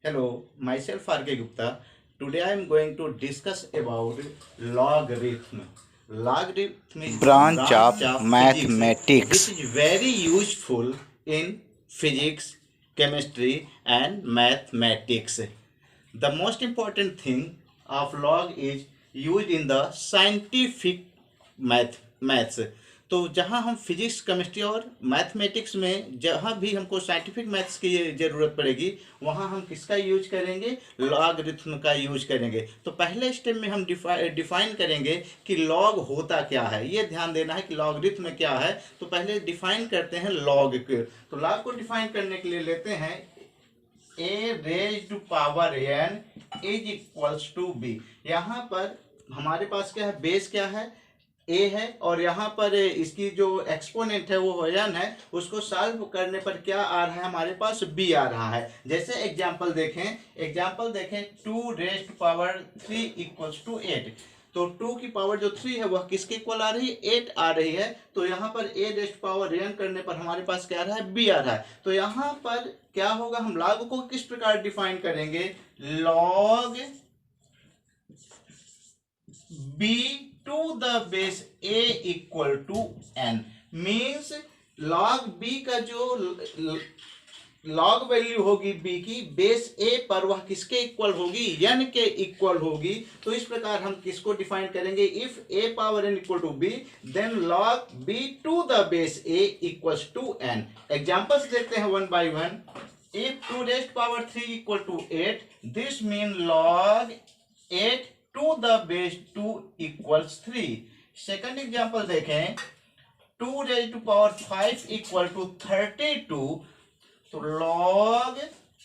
Hello, myself R.K. Gupta. Today I am going to discuss about logarithm. Logarithm is Branch of branch of physics which mathematics. is very useful in physics, chemistry and mathematics. The most important thing of log is used in the scientific maths. तो जहाँ हम physics chemistry और mathematics में जहाँ भी हमको scientific maths की ज़रूरत पड़ेगी वहाँ हम किसका यूज करेंगे, लॉगरिथम का यूज करेंगे। तो पहले स्टेप में हम डिफाइन करेंगे कि लॉग होता क्या है। ये ध्यान देना है कि लॉगरिथम क्या है। तो पहले डिफाइन करते हैं लॉग को। तो लॉग को डिफाइन करने के लिए लेते हैं a raised to power n is equals to b। यहाँ पर हमारे पास क्या है, बेस क्या है, a है, और यहाँ पर इसकी जो एक्सपोनेंट है वो n है। उसको सॉल्व करने पर क्या आ रहा है, हमारे पास b आ रहा है। जैसे एग्जांपल देखें 2 raise to power 3 equals to 8। तो 2 की पावर जो 3 है वह किसके इक्वल आ रही है, 8 आ रही है। तो यहाँ पर a raise to power n करने पर हमारे पास क्या आ रहा है, b आ रहा है। तो यहाँ पर क्या होगा, हम लॉग को किस प्रकार डिफाइन करेंगे, log b to the base a equal to n। Means log b का जो लॉग वैल्यू होगी b की बेस a पर वह किसके इक्वल होगी, n के इक्वल होगी। तो इस प्रकार हम किसको डिफाइन करेंगे, if a power n equal to b then log b to the base a equals to n। Examples देखते हैं one by one. If 2 raised power 3 equal to 8, this means log 8 to the base 2 equals 3. Second example देखें, 2 raised to power 5 equal to 32, तो log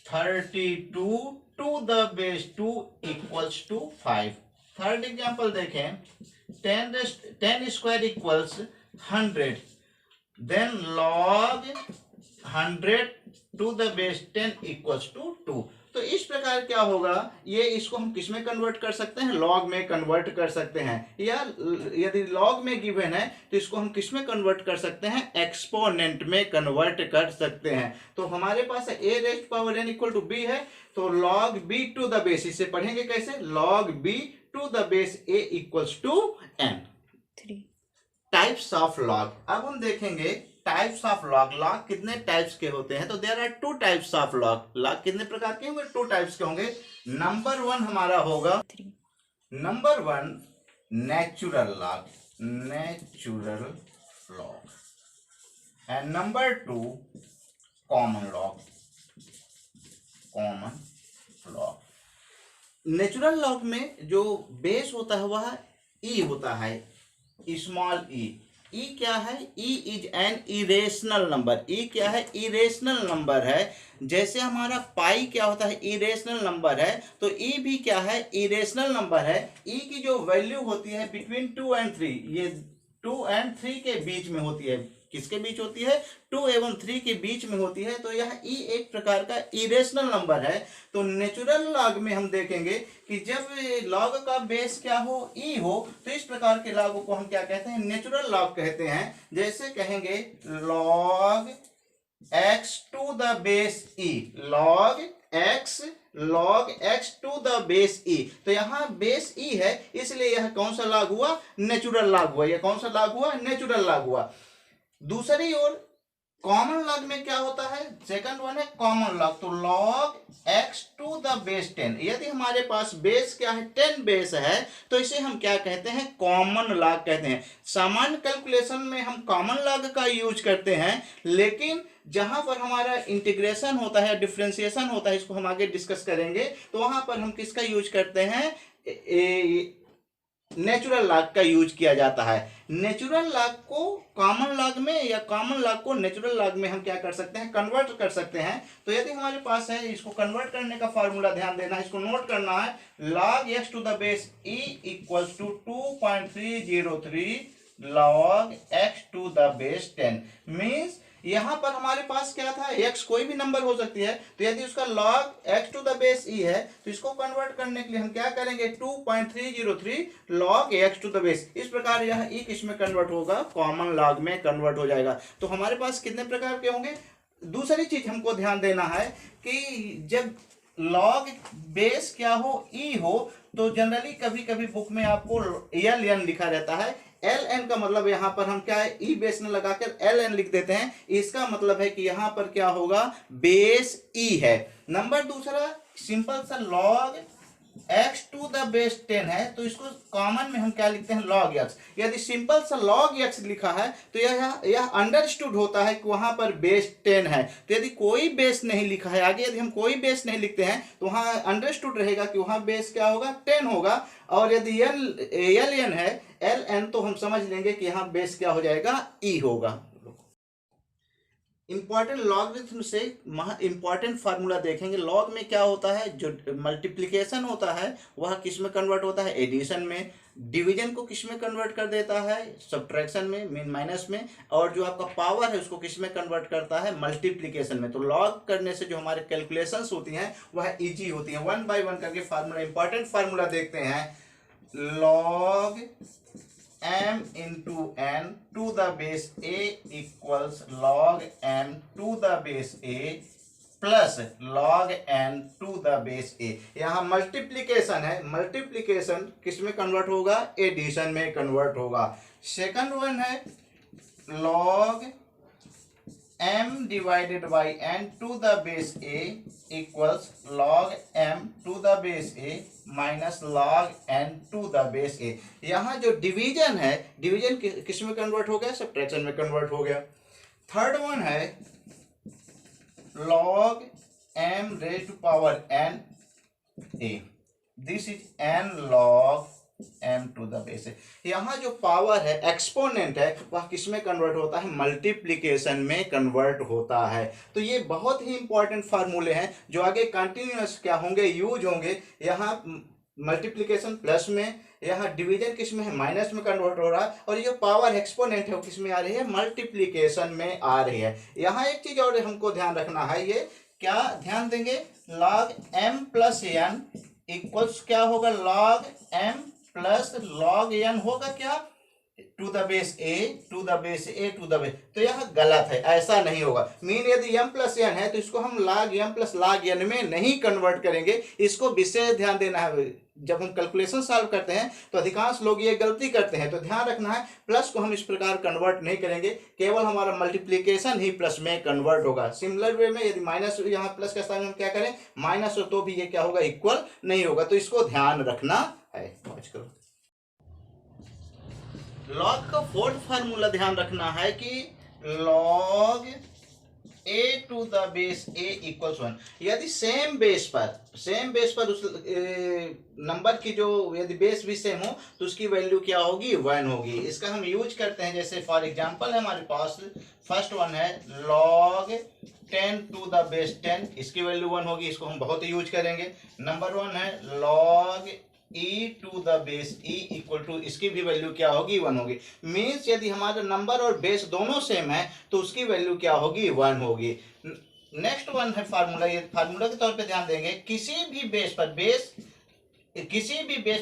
32 to the base 2 equals to 5. Third example देखें, 10 square equals 100, then log 100 to the base 10 equals to 2। तो इस प्रकार क्या होगा, ये इसको हम किस में कन्वर्ट कर सकते हैं, लॉग में कन्वर्ट कर सकते हैं। या यदि लॉग में गिवन है तो इसको हम किस में कन्वर्ट कर सकते हैं, एक्सपोनेंट में कन्वर्ट कर सकते हैं। तो हमारे पास a raised power n equal to b है, तो log b to the base, इसे पढ़ेंगे कैसे, log b to the base a equals to n। Types of log. अब हम देखेंगे टाइप्स ऑफ लॉग। लॉग कितने टाइप्स के होते हैं, तो there are 2 types of log. Log कितने प्रकार के होंगे, 2 टाइप्स के होंगे। नंबर 1 हमारा होगा, number 1 natural log, and number 2 common log. Natural log में जो बेस होता है वह ई होता है, स्मॉल ई। ई क्या है, E is an irrational number. E क्या है, इरेशनल नंबर है। जैसे हमारा पाई क्या होता है, इरेशनल नंबर है, तो ई भी क्या है, इरेशनल नंबर है। ई की जो वैल्यू होती है बिटवीन 2 and 3, ये 2 and 3 के बीच में होती है। किसके बीच होती है, 2 एवं 3 के बीच में होती है। तो यह ई एक प्रकार का इरेशनल नंबर है। तो नेचुरल लॉग में हम देखेंगे कि जब लॉग का बेस क्या हो, ई हो, तो इस प्रकार के लॉग को हम क्या कहते हैं, नेचुरल लॉग कहते हैं। जैसे कहेंगे log x to the base E, log x to the base E. तो यहाँ बेस ई है, इसलिए यह कौन सा लॉग हुआ, नेचुरल लॉग हुआ। यह कौन सा लॉग हुआ, नेचुरल लॉग हुआ। दूसरी ओर कॉमन लॉग में क्या होता है, सेकंड वन है कॉमन लॉग। तो log x to the base 10, यदि हमारे पास बेस क्या है, 10 बेस है, तो इसे हम क्या कहते हैं, कॉमन लॉग कहते हैं। सामान्य कैलकुलेशन में हम कॉमन लॉग का यूज करते हैं, लेकिन जहां पर हमारा इंटीग्रेशन होता है, डिफरेंशिएशन होता है, इसको हम आगे डिस्कस करेंगे, तो वहां पर हम किसका यूज करते हैं, नेचुरल लॉग का यूज किया जाता है। नेचुरल लॉग को कॉमन लॉग में या कॉमन लॉग को नेचुरल लॉग में हम क्या कर सकते हैं, कन्वर्ट कर सकते हैं। तो यदि हमारे पास है, इसको कन्वर्ट करने का फार्मूला ध्यान देना है, इसको नोट करना है। Log x to the base e equals to 2.303 log x to the base 10। Means यहां पर हमारे पास क्या था, x कोई भी नंबर हो सकती है। तो यदि उसका log x to the base e है, तो इसको कन्वर्ट करने के लिए हम क्या करेंगे, 2.303 log x to the base. इस प्रकार यह e किसमें कन्वर्ट होगा, कॉमन लॉग में कन्वर्ट हो जाएगा। तो हमारे पास कितने प्रकार के होंगे। दूसरी चीज हमको ध्यान देना है कि जब लॉग बेस क्या हो, ई हो, तो जनरली कभी कभी बुक में आपको एल एन लिखा रहता है। एल एन का मतलब यहाँ पर हम क्या है, ई बेस में लगाकर एल एन लिख देते हैं। इसका मतलब है कि यहाँ पर क्या होगा, बेस ई है। नंबर दूसरा, सिंपल सा log x to the base 10 है, तो इसको कॉमन में हम क्या लिखते हैं, log x। यदि सिंपल सा log x लिखा है तो यह अंडरस्टूड होता है कि वहां पर बेस 10 है। तो यदि कोई बेस नहीं लिखा है आगे, यदि हम कोई बेस नहीं लिखते हैं तो वहां अंडरस्टूड रहेगा कि वहां बेस क्या होगा, 10 होगा। और यदि एल एन है, एल एन, तो हम समझ लेंगे कि यहाँ बेस क्या हो जाएगा, ई होगा। इंपॉर्टेंट लॉगरिथम से इंपॉर्टेंट फार्मूला देखेंगे। लॉग में क्या होता है, जो मल्टीप्लिकेशन होता है वह किस में कन्वर्ट होता है, एडिशन में। डिवीजन को किस में कन्वर्ट कर देता है, सब्ट्रैक्शन में, मीन माइनस में। और जो आपका पावर है उसको किस में कन्वर्ट करता है, मल्टीप्लिकेशन में। तो लॉग करने से जो हमारे कैलकुलेशंस होती हैं वह इजी होती हैं। वन बाय वन करके फार्मूला, इंपॉर्टेंट फार्मूला देखते हैं। Log m into n to the base a equals log m to the base a plus log n to the base a। यहाँ मल्टीप्लीकेशन है, मल्टीप्लीकेशन किस में convert होगा, addition में convert होगा। सेकंड वन है log m divided by n to the base a equals log m to the base a minus log n to the base a। यहाँ जो डिवीजन है, डिवीजन किस में कन्वर्ट हो गया, सब्ट्रैक्शन में कन्वर्ट हो गया। थर्ड वन है log m raised to power n a, this is n log m to the base a। यहाँ जो पावर है, एक्सपोनेंट है, वह किस में कन्वर्ट होता है, मल्टीप्लिकेशन में कन्वर्ट होता है। तो ये बहुत ही इंपॉर्टेंट फार्मूले हैं जो आगे कंटिन्यूअस क्या होंगे, यूज होंगे। यहाँ मल्टीप्लिकेशन प्लस में, यहाँ डिवीजन किस में है, माइनस में कन्वर्ट हो रहा है। और ये पावर एक्सपोनेंट है वो किस में आ रही है, मल्टीप्लिकेशन में आ रही है। यहाँ एक चीज और हमको ध्यान रखना है, ये क्या ध्यान देंगे, log m plus n equals क्या होगा, log m plus log n होगा क्या, to the base a, to the base a, to the base. तो यह गलत है, ऐसा नहीं होगा। मीन यदि m प्लस n है तो इसको हम log m plus log n में नहीं कन्वर्ट करेंगे। इसको विशेष ध्यान देना है। जब हम कैलकुलेशन सॉल्व करते हैं तो अधिकांश लोग ये गलती करते हैं, तो ध्यान रखना है प्लस को हम इस प्रकार कन्वर्ट नहीं करेंगे, केवल हमारा मल्टीप्लिकेशन ही प्लस में कन्वर्ट होगा। सिमिलर वे में यदि माइनस, यहाँ प्लस का स्थान हम क्या करें, माइनस हो, तो भी ये क्या होगा, इक्वल नहीं होगा। तो इसको ध्यान रखना है। समझ करो। लॉग का फोर्थ फार्मूला ध्यान रखना है कि log a to the base a equals 1। यदि सेम बेस पर उस नंबर की जो यदि बेस भी सेम हो तो उसकी वैल्यू क्या होगी, 1 होगी। इसका हम यूज करते हैं, जैसे फॉर एग्जांपल है हमारे पास, फर्स्ट वन है log 10 टू द बेस 10, इसकी वैल्यू 1 होगी। इसको हम बहुत यूज करेंगे। नंबर वन है log e to the base e equal to, इसकी भी वैल्यू क्या होगी, 1 होगी। मीन्स यदि हमारा नंबर और बेस दोनों सेम है तो उसकी वैल्यू क्या होगी, 1 होगी। नेक्स्ट वन है फार्मूला, ये फार्मूला के तौर पे ध्यान देंगे, किसी भी बेस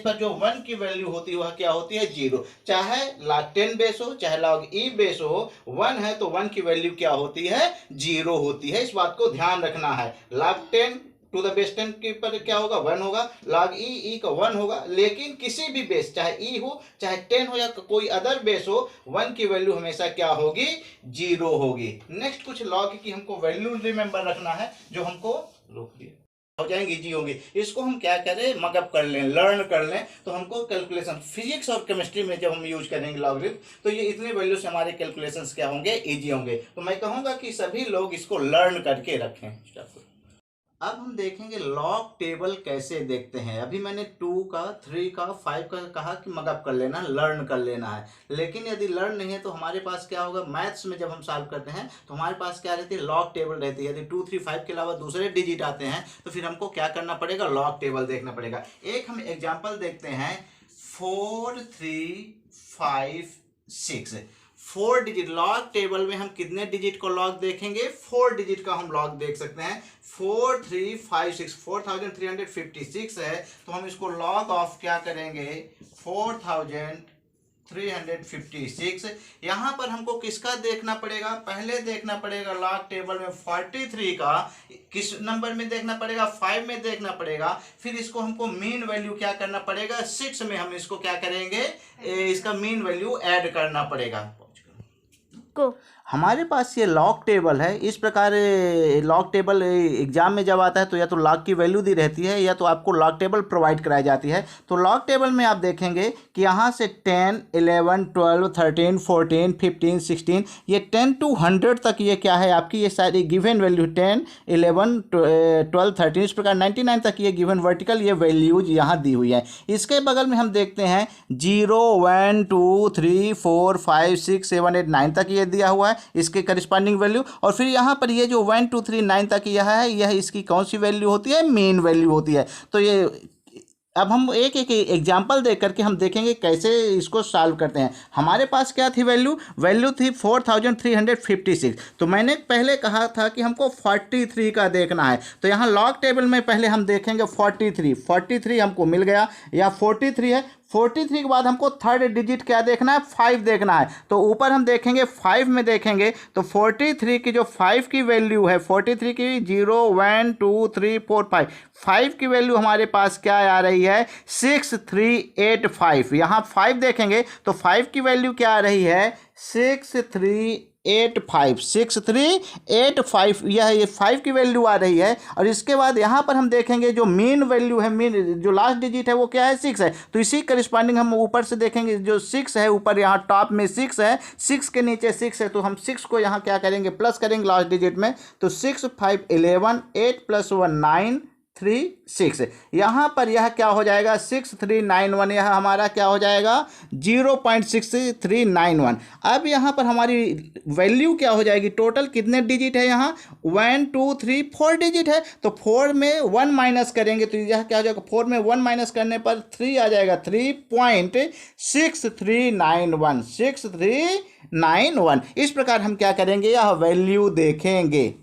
पर जो 1 की वैल्यू होती है वह क्या होती है, 0। चाहे log 10 बेस हो, चाहे log e बेस हो, 1 है तो 1 की वैल्यू क्या होती है, 0 होती है। इस बात को ध्यान रखना है। log 10 टू द बेस 10 के पर क्या होगा, 1 होगा। log e का 1 होगा। लेकिन किसी भी बेस, चाहे e हो, चाहे 10 हो, या कोई अदर बेस हो, 1 की वैल्यू हमेशा क्या होगी, 0 होगी। नेक्स्ट कुछ log की हमको वैल्यू रिमेंबर रखना है, जो हमको रोक दिए हो जाएंगे, इजी होंगे। इसको हम क्या करें, मगअप कर लें, लर्न कर लें, तो हमको कैलकुलेशन फिजिक्स और केमिस्ट्री में जब हम यूज करेंगे लॉगरिथम, तो ये इतनी वैल्यू से हमारे कैलकुलेशंस क्या होंगे, इजी होंगे। तो मैं कहूंगा कि सभी लोग इसको लर्न करके रखें। अब हम देखेंगे लॉग टेबल कैसे देखते हैं। अभी मैंने 2 का, 3 का, 5 का कहा कि मगअप कर लेना, लर्न कर लेना है। लेकिन यदि लर्न नहीं है तो हमारे पास क्या होगा, मैथ्स में जब हम सॉल्व करते हैं तो हमारे पास क्या रहती है, लॉग टेबल रहती है। यदि 2, 3, 5 के अलावा दूसरे डिजिट आते हैं तो फिर हमको क्या करना पड़ेगा, लॉग टेबल देखना पड़ेगा। एक हम एग्जाम्पल देखते हैं, 4, 3, 5, 6। 4 डिजिट लॉग टेबल में हम कितने डिजिट को लॉग देखेंगे, 4 डिजिट का हम लॉग देख सकते हैं। 4, 3, 5, 6, 4356 है, तो हम इसको लॉग ऑफ क्या करेंगे, 4056 356। यहाँ पर हमको किसका देखना पड़ेगा, पहले देखना पड़ेगा लॉग टेबल में 43 का, किस नंबर में देखना पड़ेगा, 5 में देखना पड़ेगा। फिर इसको हमको मीन वैल्यू क्या करना पड़ेगा, 6 में हम इसको क्या करेंगे, इसका मीन वैल्यू ऐड करना पड़ेगा। को हमारे पास ये लॉग टेबल है, इस प्रकार लॉग टेबल एग्जाम में जब आता है तो या तो लॉग की वैल्यू दी रहती है या तो आपको लॉग टेबल प्रोवाइड कराई जाती है। तो लॉग टेबल में आप देखेंगे कि यहाँ से 10, 11, 12, 13, 14, 15, 16, ये 10 to 100 तक ये क्या है आपकी, ये सारी गिवन वैल्यू 10, 11, 12, 13 इस प्रकार 99 तक ये गिवन वर्टिकल ये वैल्यूज यहाँ दी हुई है। इसके बगल में हम देखते हैं 0, 1, 2, 3, 4, 5, 6, 7, 8, 9 तक ये दिया हुआ है इसके करस्पॉन्डिंग वैल्यू। और फिर यहाँ पर ये जो 1, 2, 3, 9 तक यह है, यह इसकी कौन सी वैल्यू होती है, मेन वैल्यू होती है। तो ये अब हम एक एक एग्जाम्पल देख करके हम देखेंगे कैसे इसको सॉल्व करते हैं। हमारे पास क्या थी वैल्यू थी 4356। तो मैंने पहले कहा था कि हमको 43 का देखना है। तो यहाँ लॉग टेबल में पहले हम देखेंगे 43 हमको मिल गया, या 43 है। 43 के बाद हमको थर्ड डिजिट क्या देखना है, 5 देखना है। तो ऊपर हम देखेंगे 5 में देखेंगे तो 43 की जो 5 की वैल्यू है, 43 की 0, 1, 2, 3, 4, 5 की वैल्यू हमारे पास क्या आ रही है, 6385। यहाँ 5 देखेंगे तो 5 की वैल्यू क्या आ रही है, 6385 यह 5 की वैल्यू आ रही है। और इसके बाद यहाँ पर हम देखेंगे जो मीन वैल्यू है, मीन जो लास्ट डिजिट है वो क्या है, 6 है। तो इसी करस्पॉन्डिंग हम ऊपर से देखेंगे जो 6 है, ऊपर यहाँ टॉप में 6 है, 6 के नीचे 6 है, तो हम 6 को यहाँ क्या करेंगे, प्लस करेंगे लास्ट डिजिट में। तो 6, 5, 11, 8 + 1 9, 3, 6। यहाँ पर यह क्या हो जाएगा, 6391, यह हमारा क्या हो जाएगा, 0.6391। अब यहाँ पर हमारी वैल्यू क्या हो जाएगी, टोटल कितने डिजिट है यहाँ, 1, 2, 3, 4 डिजिट है। तो 4 में 1 माइनस करेंगे तो यह क्या हो जाएगा, 4 में 1 माइनस करने पर 3 आ जाएगा, 3.6391। इस प्रकार हम क्या करेंगे, यह वैल्यू देखेंगे।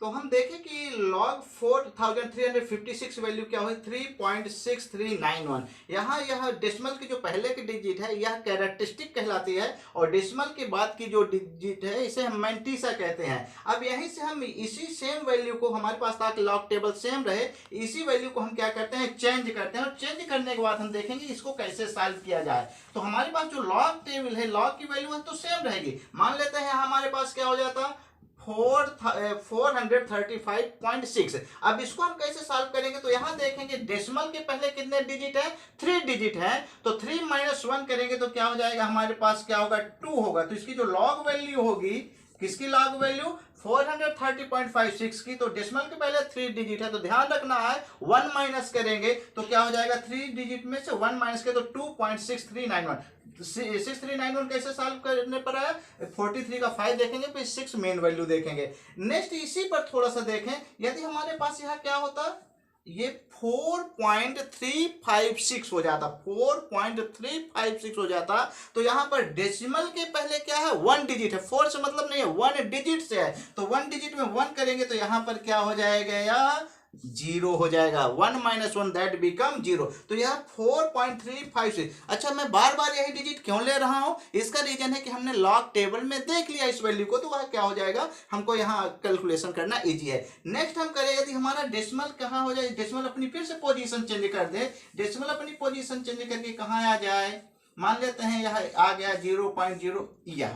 तो हम देखें कि log 4356 वैल्यू क्या हुई, 3.6391। यहाँ यह डेसिमल की जो पहले की डिजिट है यह कैरेक्टरिस्टिक कहलाती है, और डेसिमल के बाद की जो डिजिट है इसे हम मैंटीसा कहते हैं। अब यहीं से हम इसी सेम वैल्यू को, हमारे पास ताकि लॉग टेबल सेम रहे, इसी वैल्यू को हम क्या करते हैं, चेंज करते हैं। और चेंज करने के बाद हम देखेंगे इसको कैसे सॉल्व किया जाए। तो हमारे पास जो लॉग टेबल है, लॉग की वैल्यू तो सेम रहेगी। मान लेते हैं हमारे पास क्या हो जाता, 435.6। अब इसको हम कैसे सॉल्व करेंगे, तो यहां देखेंगे डेसिमल के पहले कितने डिजिट है, 3 डिजिट है। तो 3 - 1 करेंगे तो क्या हो जाएगा, हमारे पास क्या होगा, 2 होगा। तो इसकी जो लॉग वैल्यू होगी, किसकी लॉग वैल्यू, 430.56 की। तो डेसिमल के पहले 3 डिजिट है तो ध्यान रखना है 1 माइनस करेंगे तो क्या हो जाएगा, 3 डिजिट में से 1 माइनस करें तो 2.6391। 6391 कैसे सॉल्व करने पर है, 43 का 5 देखेंगे, फिर 6 मेन वैल्यू देखेंगे। नेक्स्ट इसी पर थोड़ा सा देखें, यदि हमारे पास यह क्या होता, ये 4.356 हो जाता, 4.356 हो जाता। तो यहां पर डेसिमल के पहले क्या है, 1 डिजिट है, 4 से मतलब नहीं है, 1 डिजिट से है। तो 1 डिजिट में 1 करेंगे तो यहां पर क्या हो जाएगा, या 0 हो जाएगा, 1 - 1 दैट बिकम 0। तो यह 4.356। अच्छा, मैं बार बार यही डिजिट क्यों ले रहा हूं, इसका रीजन है कि हमने लॉग टेबल में देख लिया इस वैल्यू को, तो वह क्या हो जाएगा, हमको यहाँ कैलकुलेशन करना इजी है। नेक्स्ट हम करें, यदि हमारा डेसिमल कहाँ हो जाए, डेसिमल अपनी फिर से पोजीशन चेंज कर दे, डेसिमल अपनी पोजीशन चेंज करके कहाँ आ जाए, मान लेते हैं यह आ गया 0.0 यह।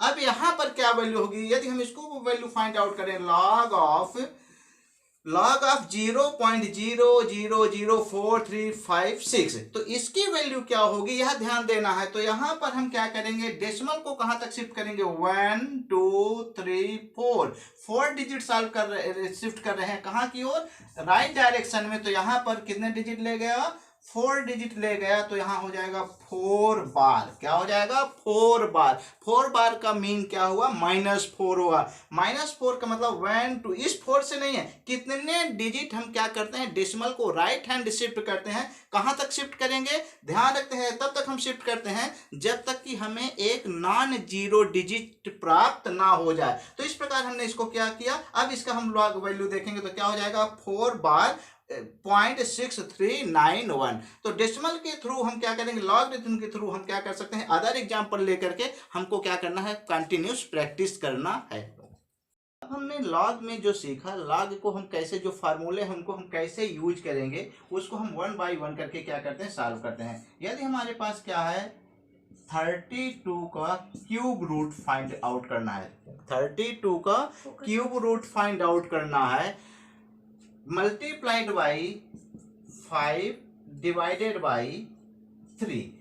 अब यहाँ पर क्या वैल्यू होगी, यदि हम इसको वैल्यू फाइंड आउट करें, लॉग ऑफ 0.0004356, तो इसकी वैल्यू क्या होगी, यह ध्यान देना है। तो यहां पर हम क्या करेंगे, डेसिमल को कहां तक शिफ्ट करेंगे, 1, 2, 3, 4 डिजिट सॉल्व कर रहे, शिफ्ट कर रहे हैं कहां की ओर, राइट डायरेक्शन में। तो यहां पर कितने डिजिट ले गया, 4 डिजिट ले गया। तो यहां हो जाएगा 4 बार, क्या हो जाएगा, 4 बार। 4 बार का मीन क्या हुआ, -4 हुआ। -4 का मतलब 1, 2, इस 4 से नहीं है, कितने डिजिट हम क्या करते हैं, डेसिमल को राइट हैंड शिफ्ट करते हैं। कहां तक शिफ्ट करेंगे, ध्यान रखते हैं, तब तक हम शिफ्ट करते हैं जब तक कि हमें एक नॉन जीरो डिजिट प्राप्त ना हो जाए। तो इस प्रकार हमने इसको क्या किया। अब इसका हम लॉग वैल्यू देखेंगे तो क्या हो जाएगा, 4 बार 0.6391। तो डेसिमल के थ्रू हम क्या करेंगे, लॉगरिथम के थ्रू हम क्या कर सकते हैं, अदर एग्जाम्पल लेकर के हमको क्या करना है, कंटिन्यूस प्रैक्टिस करना है। अब हमने लॉग में जो सीखा, लॉग को हम कैसे, जो फार्मूले हमको हम कैसे यूज करेंगे, उसको हम 1 बाई 1 करके क्या करते हैं, सॉल्व करते हैं। यदि हमारे पास क्या है, 32 का क्यूब रूट फाइंड आउट करना है, 32 का क्यूब रूट फाइंड आउट करना है, मल्टीप्लाइड बाई 5 डिवाइडेड बाई 3।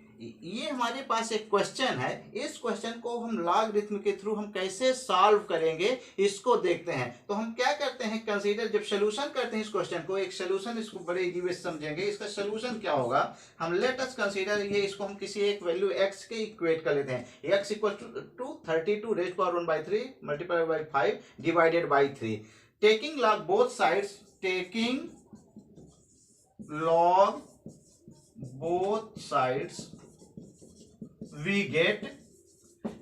ये हमारे पास एक क्वेश्चन है, इस क्वेश्चन को हम लॉगरिथम के थ्रू हम कैसे सॉल्व करेंगे इसको देखते हैं। तो हम क्या करते हैं, कंसीडर जब सोल्यूशन करते हैं इस क्वेश्चन को, एक सोल्यूशन इसको बड़े इजी वे समझेंगे। इसका सोल्यूशन क्या होगा, हम लेट अस कंसीडर ये, इसको हम किसी एक वैल्यू x के इक्वेट कर लेते हैं। x equal to 32 raise power 1/3 multiplied by 5 divided by 3, taking log both sides, टेकिंग log both sides we get,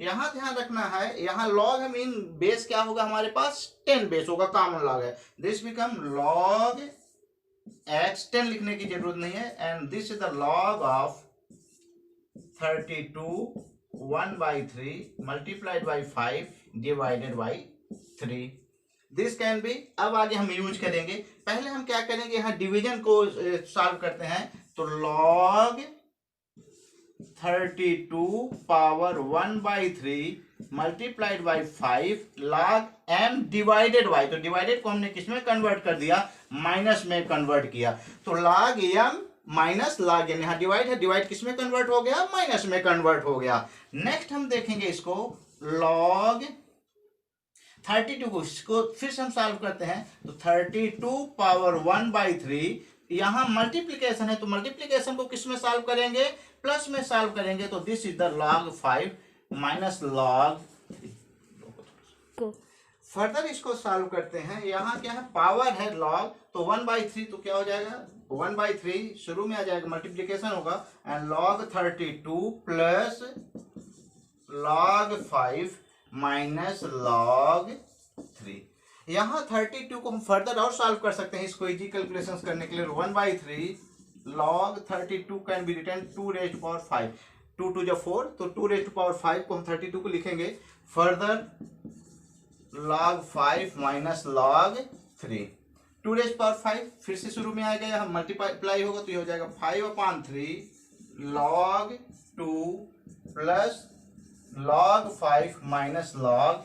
यहां ध्यान रखना है, यहां log हम इन बेस क्या होगा, हमारे पास 10 बेस होगा, कॉमन log है, दिस बिकम log x, 10 लिखने की जरूरत नहीं है, and this is the log of 32 1/3 multiplied by 5 divided by 3। This can B, अब आगे हम यूज करेंगे, पहले हम क्या करेंगे, यहाँ डिवीजन को सॉल्व करते हैं। तो log 32 power 1/3 multiplied by 5 log m divided by, तो डिवाइडेड को हमने किसमें कन्वर्ट कर दिया, माइनस में कन्वर्ट किया। तो log m minus log n, यहाँ डिवाइड है, डिवाइड किसमें कन्वर्ट हो गया, माइनस में कन्वर्ट हो गया। नेक्स्ट हम देखेंगे इसको, log 32 को, इसको फिर से हम सॉल्व करते हैं। तो 32 पावर 1/3, यहां मल्टीप्लीकेशन है, तो मल्टीप्लीकेशन को किस में सॉल्व करेंगे, प्लस में सॉल्व करेंगे। तो this is the log 5 minus log, further इसको सॉल्व करते हैं, यहाँ क्या है, पावर है log, तो 1/3, तो क्या हो जाएगा, 1/3 शुरू में आ जाएगा, मल्टीप्लीकेशन होगा, and log 32 plus log 5 minus log 3। यहाँ 32 को हम फर्दर और सॉल्व कर सकते हैं, इसको इजी कैलकुलेशंस करने के लिए। 1/3 log 32 can be written 2 raise power 5, 2 2 4, तो 2 रेज़ पावर 5 को हम 32 को लिखेंगे, further log 5 minus log 3, 2 raise power 5 फिर से शुरू में आएगा, यहाँ मल्टीप्लाई होगा, तो ये हो जाएगा 5/3 log 2 plus log 5 minus log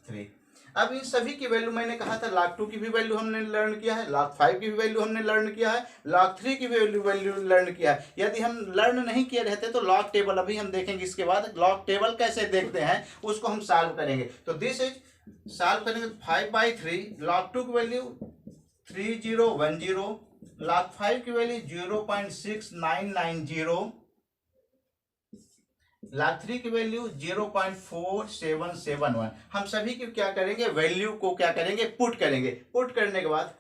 3। अब इन सभी की वैल्यू, मैंने कहा था log 2 की भी वैल्यू हमने लर्न किया है, log 5 की भी वैल्यू हमने लर्न किया है, log 3 की भी वैल्यू लर्न किया है। यदि हम लर्न नहीं किए रहते तो log टेबल अभी हम देखेंगे, इसके बाद log टेबल कैसे देखते हैं उसको हम सॉल्व करेंगे। तो दिस इज सॉल्व करेंगे, 5/3 log 2 की वैल्यू 3010, log 5 की वैल्यू 0.6990, log 3 की वैल्यू 0.4771। हम सभी की क्या करेंगे, वैल्यू को क्या करेंगे, पुट करेंगे। पुट करने के बाद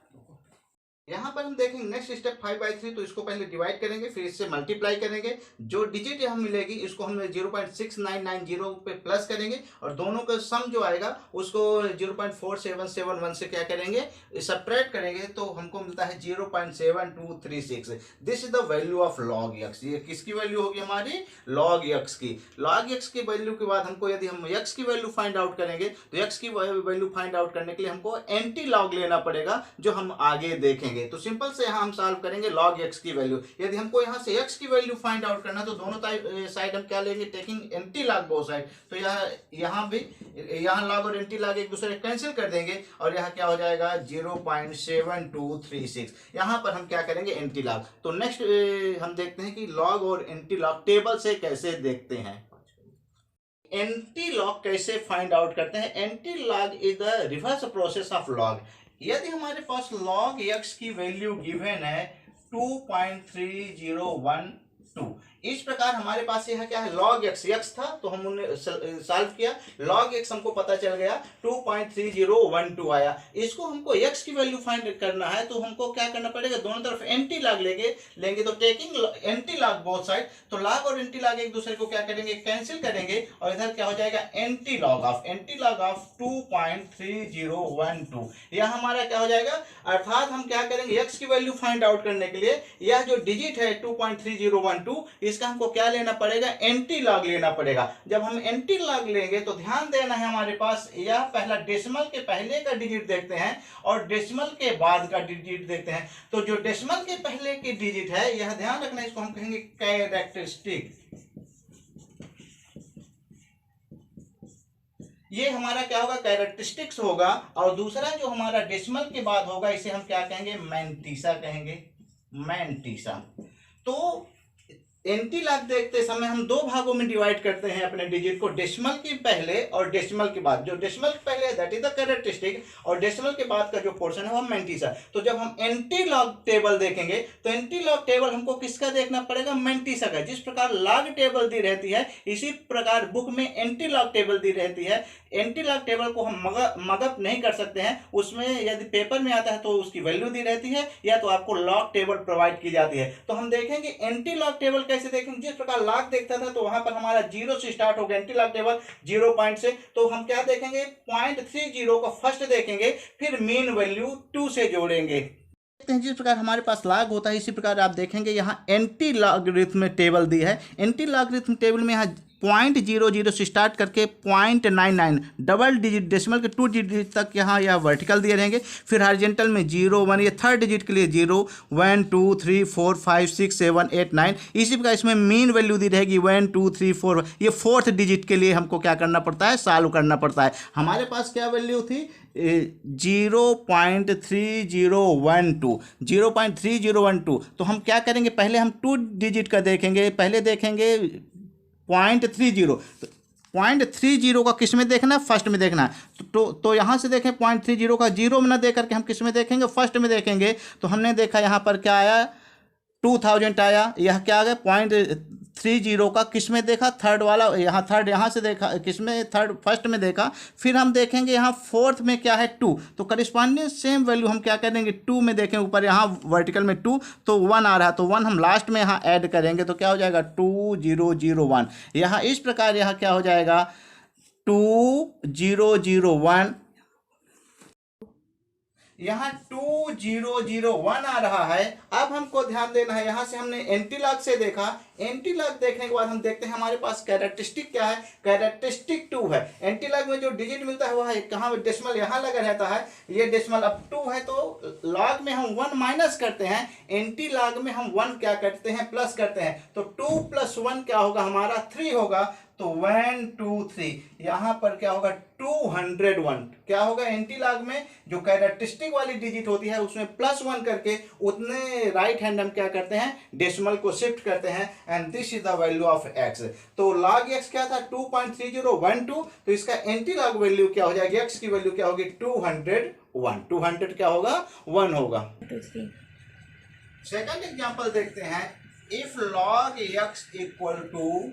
यहाँ पर हम देखेंगे नेक्स्ट स्टेप 5/3, तो इसको पहले डिवाइड करेंगे, फिर इससे मल्टीप्लाई करेंगे, जो डिजिट हम मिलेगी इसको हम 0.6990 पे प्लस करेंगे, और दोनों का सम जो आएगा उसको 0.4771 से क्या करेंगे, सब्ट्रैक्ट करेंगे, तो हमको मिलता है 0.7236। This is the value of log x। ये किसकी वैल्यू होगी, हमारी log x की। log x की वैल्यू के बाद हमको, यदि हम x की वैल्यू फाइंड आउट करेंगे, तो x की वैल्यू फाइंड आउट करने के लिए हमको एंटी log लेना पड़ेगा, जो हम आगे देखेंगे। तो सिंपल से यहाँ हम सॉल्व करेंगे log x की वैल्यू। यदि हमको यहाँ से x की वैल्यू फाइंड आउट करना, तो दोनों साइड हम क्या लेंगे, taking anti log both side. तो यहाँ भी यहाँ log और एंटी log एक दूसरे कैंसिल कर देंगे, और यहाँ क्या हो जाएगा 0.7236। यहाँ पर हम क्या करेंगे, एंटी log। तो नेक्स्ट हम देखते हैं कि log और एंटी log टेबल से कैसे देखते हैं। एंटी log कैसे फाइंड आउट करते हैं, anti log is the reverse process of log। यदि हमारे पास log x की वैल्यू गिवन है 2.3012, इस प्रकार हमारे पास यह क्या है, log x था तो हम उन्हें सॉल्व किया, log x हमको पता चल गया 2.3012 आया। इसको हमको x की वैल्यू फाइंड करना है तो हमको क्या करना पड़ेगा, दोनों तरफ एंटी लॉग लेंगे तो taking anti log both side, तो लॉग और एंटी लॉग एक दूसरे को क्या करेंगे, कैंसिल करेंगे और इधर क्या हो जाएगा एंटी लॉग ऑफ 2.3012। यह हमारा क्या हो जाएगा, अर्थात हम क्या करेंगे x की वैल्यू फाइंड आउट करने के लिए यह जो डिजिट है 2.3012 इसका हमको क्या लेना पड़ेगा, एंटी लॉग लेना पड़ेगा। जब हम एंटी लॉग लेंगे तो ध्यान देना है हमारे पास यह पहला डेसिमल के पहले का डिजिट देखते हैं और डेसिमल के बाद का डिजिट देखते हैं। तो जो डेसिमल के पहले की डिजिट है यह ध्यान रखना, इसको हम कहेंगे कैरेक्टरिस्टिक। ये हमारा क्या होगा, कैरेक्टरिस्टिक्स होगा। और दूसरा जो हमारा डेसिमल के बाद होगा इसे हम क्या कहेंगे, मैंटीसा कहेंगे, मैंटीसा। तो एंटी लॉग देखते समय हम दो भागों में डिवाइड करते हैं अपने डिजिट को, डेसिमल के पहले और डेसिमल के बाद। जो डेसिमल के पहले है दैट इज द कैरेक्टरिस्टिक और डेसिमल के बाद का जो पोर्शन है वो मैंटीसा। तो जब हम एंटी लॉग टेबल देखेंगे तो एंटी लॉग टेबल हमको किसका देखना पड़ेगा, मैंटीसा का। जिस प्रकार लॉग टेबल दी रहती है इसी प्रकार बुक में एंटी लॉग टेबल दी रहती है। एंटी लॉग टेबल को हम मगअप नहीं कर सकते हैं, उसमें यदि पेपर में आता है तो उसकी वैल्यू दी रहती है या तो आपको लॉग टेबल प्रोवाइड की जाती है। तो हम देखेंगे एंटी लॉग टेबल कैसे देखेंगे, जिस प्रकार लॉग देखता था तो वहां पर हमारा 0 से स्टार्ट होगा एंटी लॉग टेबल 0 पॉइंट से, तो हम क्या देखेंगे 0.30 को फर्स्ट देखेंगे, फिर मीन वैल्यू 2 से जोड़ेंगे। जिस प्रकार हमारे पास लॉग होता है इसी प्रकार आप देखेंगे यहाँ एंटी लॉगरिथम टेबल दी है। एंटी लॉगरिथम टेबल में यहाँ 0.00 से स्टार्ट करके 0.99 डबल डिजिट डेसिमल के 2 डिजिट तक यहाँ यह वर्टिकल दिए रहेंगे। फिर हॉरिजॉन्टल में 0 1, ये थर्ड डिजिट के लिए 0 1 2 3 4 5 6 7 8 9। इसी प्रकार इसमें मीन वैल्यू दी रहेगी 1 2 3 4। ये फोर्थ डिजिट के लिए हमको क्या करना पड़ता है, सॉल्व करना पड़ता है। हमारे पास क्या वैल्यू थी 0.3012। तो हम क्या करेंगे, पहले हम 2 डिजिट का देखेंगे, पहले देखेंगे 0.30। तो 0.30 का किस में देखना है, फर्स्ट में देखना है। तो यहाँ से देखें 0.30 का 0 में ना दे करके हम किस में देखेंगे, फर्स्ट में देखेंगे। तो हमने देखा यहाँ पर क्या आया 2000 आया। यह क्या आ गया 0.30 का किस में देखा, थर्ड वाला, यहाँ थर्ड यहाँ से देखा, किस में, थर्ड फर्स्ट में देखा। फिर हम देखेंगे यहाँ फोर्थ में क्या है 2, तो करस्पॉन्डिंग सेम वैल्यू हम क्या करेंगे 2 में देखें, ऊपर यहाँ वर्टिकल में 2 तो 1 आ रहा है, तो 1 हम लास्ट में यहाँ ऐड करेंगे तो क्या हो जाएगा 2001। यहाँ इस प्रकार यहाँ क्या हो जाएगा 2001, यहाँ 2001 आ रहा है। अब हमको ध्यान देना है, यहाँ से हमने एंटी लॉग से देखा, एंटी लॉग देखने के बाद हम देखते हैं हमारे पास कैरेक्टरिस्टिक क्या है, कैरेक्टरिस्टिक 2 है। एंटी लॉग में जो डिजिट मिलता है वह है कहाँ, डेसिमल यहाँ लगा रहता है, ये डेसिमल अब 2 है तो लॉग में हम 1 माइनस करते हैं, एंटी लॉग में हम 1 क्या करते हैं, प्लस करते हैं। तो 2 + 1 क्या होगा हमारा 3 होगा। तो 1 2 3 यहाँ पर क्या होगा 201 क्या होगा, एंटी लॉग में जो कैरेक्टरिस्टिक वाली डिजिट होती है उसमें +1 करके उतने राइट हैंड हम क्या करते हैं, डेसिमल को शिफ्ट करते हैं and this is the value of x। तो log x क्या था 2.3012, तो इसका एंटी लॉग वैल्यू क्या हो जाएगी, x की वैल्यू क्या होगी 201। 200 क्या होगा 1 होगा। सेकंड एग्जांपल देखते हैं, if log x equal to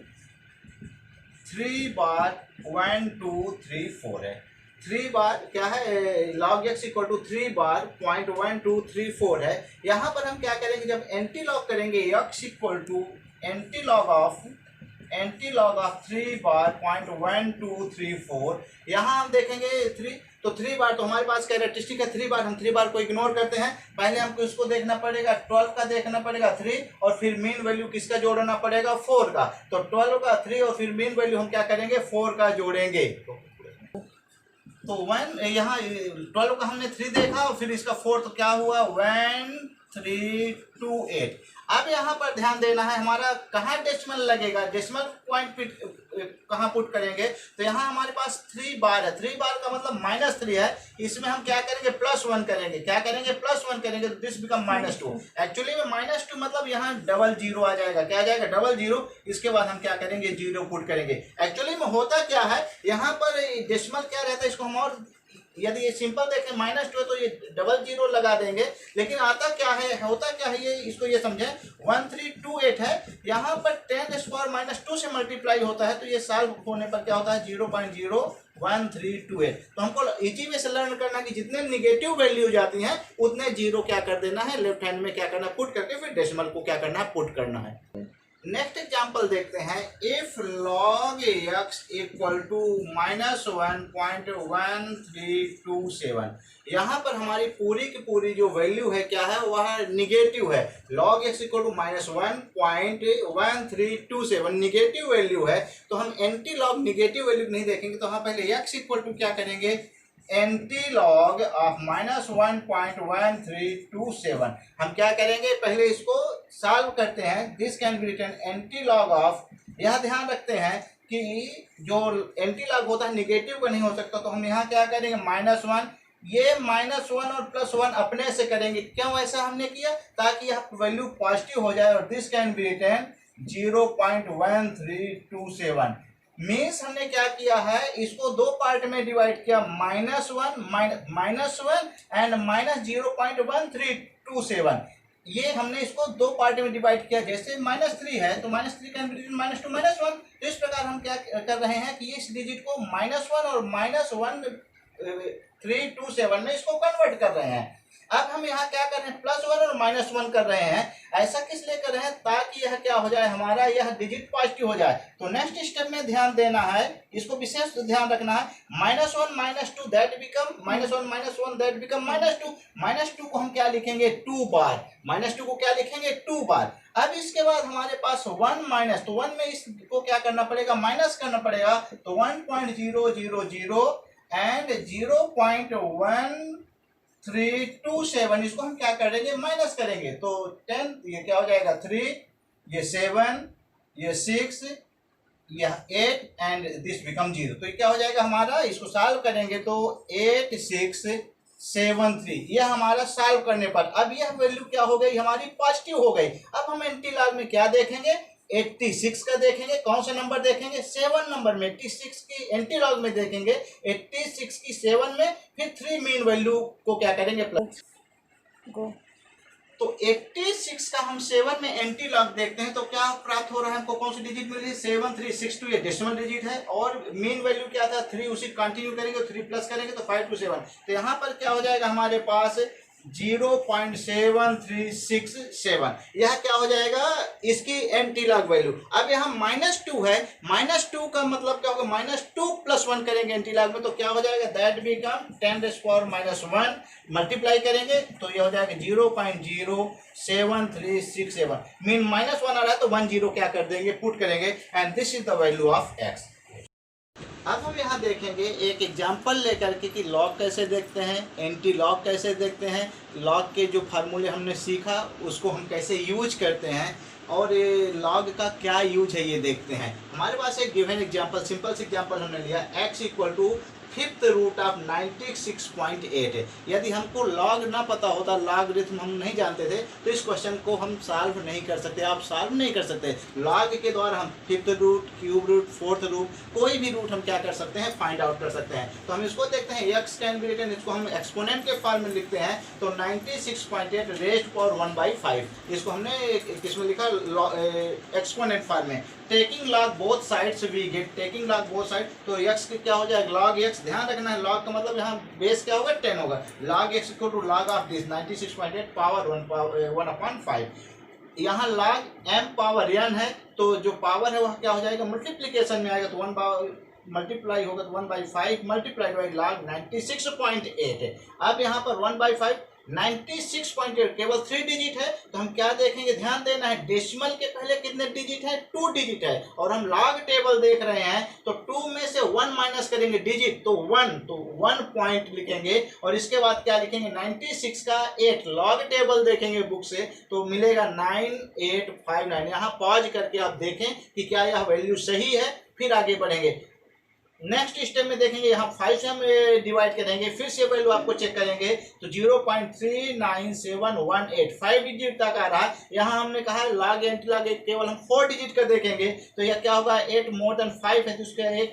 3 bar 1 2 3 4 है। 3 बार क्या है, log x equal to 3 bar 0.1234 है। यहाँ पर हम क्या करेंगे, जब एंटी लॉग करेंगे x equal to anti log of 3 bar 0.1234, यहाँ हम देखेंगे 3, तो 3 बार तो हमारे पास कैरेक्टरिस्टिक है 3 बार, हम 3 बार को इग्नोर करते हैं। पहले हमको इसको देखना पड़ेगा 12 का देखना पड़ेगा 3 और फिर मीन वैल्यू किसका जोड़ना पड़ेगा 4 का। तो 12 का 3 और फिर मीन वैल्यू हम क्या करेंगे 4 का जोड़ेंगे। तो 1 यहाँ 12 का हमने 3 देखा और फिर इसका 4 तो क्या हुआ 1328। अब यहाँ पर ध्यान देना है हमारा कहाँ डेसिमल लगेगा, डेसिमल पॉइंट कहाँ पुट करेंगे। तो यहाँ हमारे पास 3 बार है, 3 बार का मतलब -3 है, इसमें हम क्या करेंगे +1 करेंगे, क्या करेंगे +1 करेंगे, तो दिस बिकम -2। एक्चुअली में -2 मतलब यहाँ 00 आ जाएगा, क्या आ जाएगा 00। इसके बाद हम क्या करेंगे 0 पुट करेंगे। एक्चुअली में होता क्या है, यहाँ पर डेसिमल क्या रहता है, इसको हम और यदि ये सिंपल देखें -2 है तो ये डबल जीरो लगा देंगे, लेकिन आता क्या है, होता क्या है, ये इसको ये समझें 1328 है, यहाँ पर 10⁻² से मल्टीप्लाई होता है, तो ये सॉल्व होने पर क्या होता है 0.01328। तो हमको इजी वे से लर्न करना कि जितने निगेटिव वैल्यू जाती हैं उतने जीरो क्या कर देना है, लेफ्ट हैंड में क्या करना है पुट करके, फिर डेसिमल को क्या करना है पुट करना है। नेक्स्ट एग्जांपल देखते हैं, if log x equal to -1.1327। यहाँ पर हमारी पूरी की पूरी जो वैल्यू है क्या है, वह निगेटिव है। log x equal to -1.1327 negative value है, तो हम एंटी लॉग निगेटिव वैल्यू नहीं देखेंगे, तो हम पहले x इक्वल टू क्या करेंगे, एंटी लॉग ऑफ -1.1327। हम क्या करेंगे, पहले इसको सॉल्व करते हैं। This can be written anti log of, यह ध्यान रखते हैं कि जो एंटी लॉग होता है निगेटिव का नहीं हो सकता, तो हम यहाँ क्या करेंगे -1, ये -1 और +1 अपने से करेंगे। क्यों ऐसा हमने किया, ताकि यह वैल्यू पॉजिटिव हो जाए, और this can be written 0.1327। Means हमने क्या किया है, इसको दो पार्ट में डिवाइड किया, -1 एंड -0.1327। ये हमने इसको दो पार्ट में डिवाइड किया। जैसे -3 है तो -3 कैन बी रिटन -2 -1। तो इस प्रकार हम क्या कर रहे हैं कि इस डिजिट को -1 और -1327 में इसको कन्वर्ट कर रहे हैं। अब हम यहाँ क्या कर रहे हैं, +1 और -1 कर रहे हैं। ऐसा किस लिए कर रहे हैं, ताकि यह क्या हो जाए, हमारा यह डिजिट पॉजिटिव हो जाए। तो नेक्स्ट स्टेप में ध्यान देना है, इसको विशेष ध्यान रखना है। -1 -2 दैट बिकम -1 दैट बिकम -2। -2 को हम क्या लिखेंगे, 2 बार। -2 को क्या लिखेंगे, 2 बार। अब इसके बाद हमारे पास 1 माइनस, तो 1 में इसको क्या करना पड़ेगा, माइनस करना पड़ेगा। तो 1.000 एंड 0.1327 इसको हम क्या करेंगे, माइनस करेंगे। तो 10, ये क्या हो जाएगा 3, ये 7, ये 6, यह 8 एंड दिस बिकम 0। तो ये क्या हो जाएगा हमारा, इसको सॉल्व करेंगे तो 8673, यह हमारा सॉल्व करने पर अब यह वैल्यू क्या हो गई, हमारी पॉजिटिव हो गई। अब हम एंटी लॉग में क्या देखेंगे, 86 का देखेंगे। कौन सा नंबर देखेंगे, 7 नंबर में। 86 की एंटी लॉग में देखेंगे, 86 की 7 में, फिर 3 मेन वैल्यू को क्या करेंगे, प्लस गो। तो 86 का हम 7 में एंटी लॉग देखते हैं, तो क्या प्राप्त हो रहा है हमको, कौन सी डिजिट मिल रही है, 7362, ये डेसिमल डिजिट है। और मेन वैल्यू क्या था, 3, उसी कंटिन्यू करेंगे, 3 प्लस करेंगे तो 527। तो यहाँ पर क्या हो जाएगा हमारे पास 0.7367, यह क्या हो जाएगा इसकी एंटी लॉग वैल्यू। अब यहाँ -2 है, -2 का मतलब क्या होगा, -2 + 1 करेंगे एंटी लॉग में, तो क्या हो जाएगा, दैट बिकम 10⁻⁻1 मल्टीप्लाई करेंगे तो यह हो जाएगा 0.07367। मीन -1 आ रहा है तो 1 0 क्या कर देंगे, पुट करेंगे, and this is the value of x। अब हम यहाँ देखेंगे एक एग्जाम्पल लेकर के कि लॉग कैसे देखते हैं, एंटी लॉग कैसे देखते हैं, लॉग के जो फार्मूले हमने सीखा उसको हम कैसे यूज करते हैं, और ये लॉग का क्या यूज है ये देखते हैं। हमारे पास एक गिवन एग्जाम्पल, सिंपल से एग्जाम्पल हमने लिया, x equal to 5th root of 96.8 है। यदि हमको लॉग ना पता होता, लॉगरिथम हम नहीं जानते थे, तो इस क्वेश्चन को हम सॉल्व नहीं कर सकते, आप सॉल्व नहीं कर सकते। लॉग के द्वारा हम 5th root, cube root, 4th root, कोई भी रूट हम क्या कर सकते हैं, फाइंड आउट कर सकते हैं। तो हम इसको देखते हैं, x कैन बी रिटन, इसको हम एक्सपोनेंट के फॉर्म में लिखते हैं, तो 96.8 रेज़्ड पावर 1/5, इसको हमने किसमें लिखा, एक्सपोनेंट फॉर्म में। Taking log both sides we get, taking log both side, तो x क्या हो जाएगा, log x, ध्यान रखना है log का मतलब यहाँ बेस क्या होगा, 10 होगा। log x equal to log of this 96.8 power 1/5। यहाँ log m पावर n है, तो जो पावर है वह क्या हो जाएगा, मल्टीप्लीकेशन में आएगा, तो 1 मल्टीप्लाई होगा तो 1/5 मल्टीप्लाई बाई log 96.8 है। अब यहाँ पर 1/5 96.8 केवल 3 डिजिट है, तो हम क्या देखेंगे, ध्यान देना है, डेसिमल के पहले कितने डिजिट है, 2 डिजिट है, और हम लॉग टेबल देख रहे हैं, तो 2 में से 1 माइनस करेंगे डिजिट, तो 1, तो 1 पॉइंट लिखेंगे, और इसके बाद क्या लिखेंगे, 96 का 8 लॉग टेबल देखेंगे बुक से, तो मिलेगा 9859। यहाँ पॉज करके आप देखें कि क्या यह वैल्यू सही है, फिर आगे बढ़ेंगे। नेक्स्ट स्टेप में देखेंगे यहाँ 5 से हम डिवाइड करेंगे, फिर से वैल्यू आपको चेक करेंगे तो 0.39718 5 डिजिट तक आ रहा है। यहाँ हमने कहा है लॉग एंटी लॉग केवल हम 4 डिजिट का देखेंगे तो यह क्या होगा 8 मोर देन 5 है तो उसका एक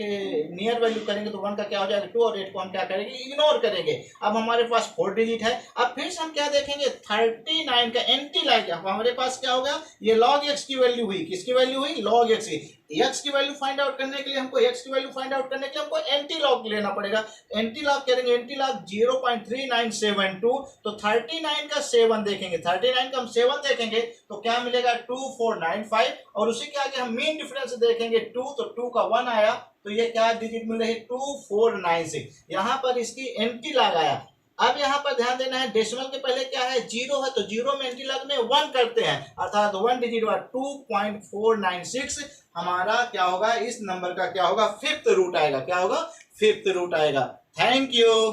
नियर वैल्यू करेंगे तो 1 का क्या हो जाएगा 2 और 8 को हम क्या करेंगे इग्नोर करेंगे। अब हमारे पास 4 डिजिट है। अब फिर से हम क्या देखेंगे 39 का एंटी लॉग, हमारे पास क्या होगा ये log x की वैल्यू हुई, किसकी वैल्यू हुई log x की। x की वैल्यू फाइंड आउट करने के लिए हमको एंटी लॉग लेना पड़ेगा। एंटी लॉग करेंगे, एंटी लॉग 0.3972 तो 39 का 7 देखेंगे, 39 का हम 7 देखेंगे तो क्या मिलेगा 2495 और उसी के आगे हम मीन डिफरेंस देखेंगे 2 तो 2 का 1 आया तो ये क्या डिजिट मिल रही है 2496। यहाँ पर इसकी एंटी लॉग आया। अब यहाँ पर ध्यान देना है डेसिमल के पहले क्या है 0 है तो 0 में एंटी लॉग में 1 करते हैं अर्थात 1 डिजिट हुआ 2.496 हमारा क्या होगा इस नंबर का क्या होगा 5th रूट आएगा, क्या होगा 5th रूट आएगा। Thank you.